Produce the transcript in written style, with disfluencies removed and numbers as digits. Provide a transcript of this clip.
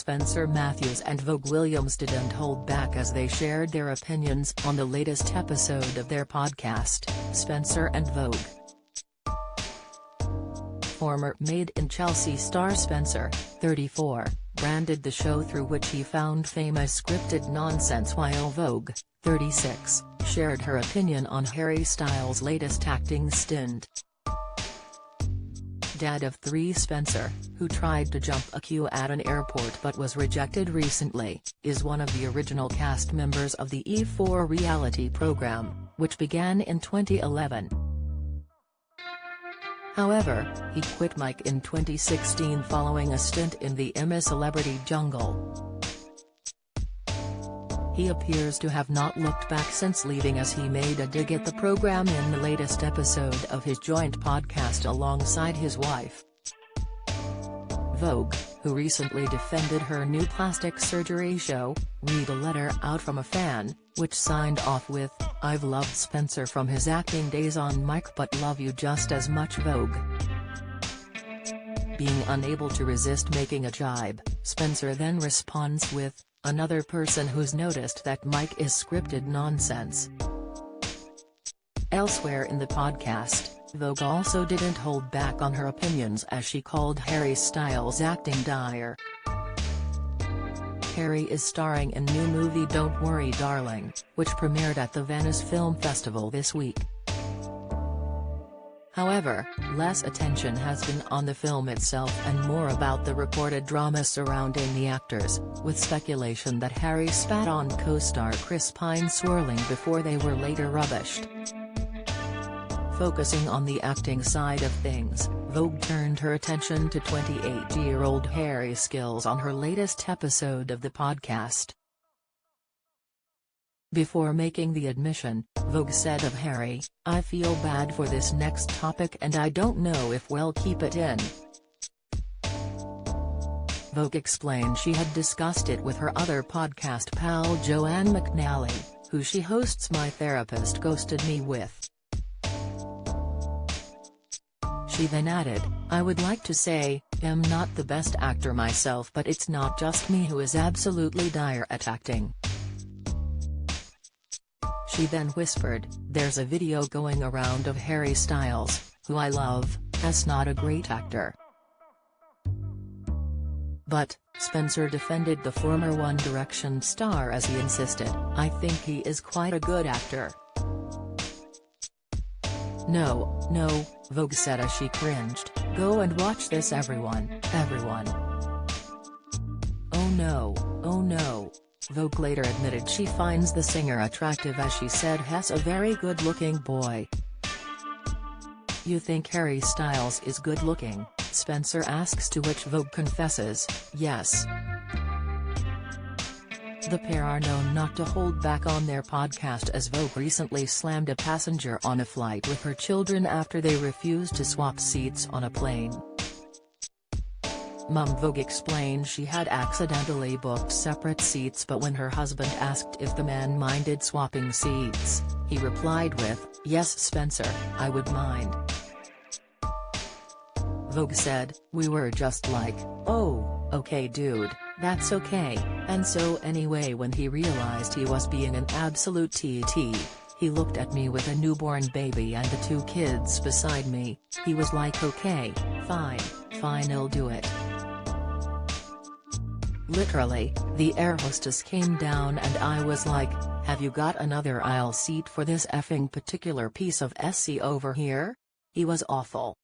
Spencer Matthews and Vogue Williams didn't hold back as they shared their opinions on the latest episode of their podcast, Spencer and Vogue. Former Made in Chelsea star Spencer, 34, branded the show through which he found fame as scripted nonsense, while Vogue, 36, shared her opinion on Harry Styles' latest acting stint. Dad of 3 Spencer, who tried to jump a queue at an airport but was rejected recently, is one of the original cast members of the E4 reality program, which began in 2011. However, he quit Mike in 2016 following a stint in the celebrity jungle. He appears to have not looked back since leaving, as he made a dig at the program in the latest episode of his joint podcast alongside his wife. Vogue, who recently defended her new plastic surgery show, read a letter out from a fan, which signed off with, "I've loved Spencer from his acting days on Mike but love you just as much, Vogue." Being unable to resist making a jibe, Spencer then responds with, "Another person who's noticed that Mike is scripted nonsense." Elsewhere in the podcast, Vogue also didn't hold back on her opinions as she called Harry Styles' acting dire. Harry is starring in new movie Don't Worry Darling, which premiered at the Venice Film Festival this week. However, less attention has been on the film itself and more about the reported drama surrounding the actors, with speculation that Harry spat on co-star Chris Pine swirling before they were later rubbished. Focusing on the acting side of things, Vogue turned her attention to 28-year-old Harry's skills on her latest episode of the podcast. Before making the admission, Vogue said of Harry, "I feel bad for this next topic and I don't know if we'll keep it in." Vogue explained she had discussed it with her other podcast pal Joanne McNally, who she hosts My Therapist Ghosted Me with. She then added, "I would like to say, I'm not the best actor myself, but it's not just me who is absolutely dire at acting." She then whispered, "There's a video going around of Harry Styles, who I love, as not a great actor." But, Spencer defended the former One Direction star as he insisted, "I think he is quite a good actor." No, Vogue said as she cringed, "Go and watch this, everyone. Oh no. Vogue later admitted she finds the singer attractive, as she said Hess a very good-looking boy. "You think Harry Styles is good-looking?" Spencer asks, to which Vogue confesses, "Yes." The pair are known not to hold back on their podcast, as Vogue recently slammed a passenger on a flight with her children after they refused to swap seats on a plane. Mum Vogue explained she had accidentally booked separate seats, but when her husband asked if the man minded swapping seats, he replied with, "Yes Spencer, I would mind." Vogue said, "We were just like, oh, okay dude, that's okay," and so anyway when he realized he was being an absolute TT, he looked at me with a newborn baby and the 2 kids beside me, he was like okay, fine, I'll do it. Literally, the air hostess came down and I was like, "Have you got another aisle seat for this effing particular piece of SC over here?" He was awful.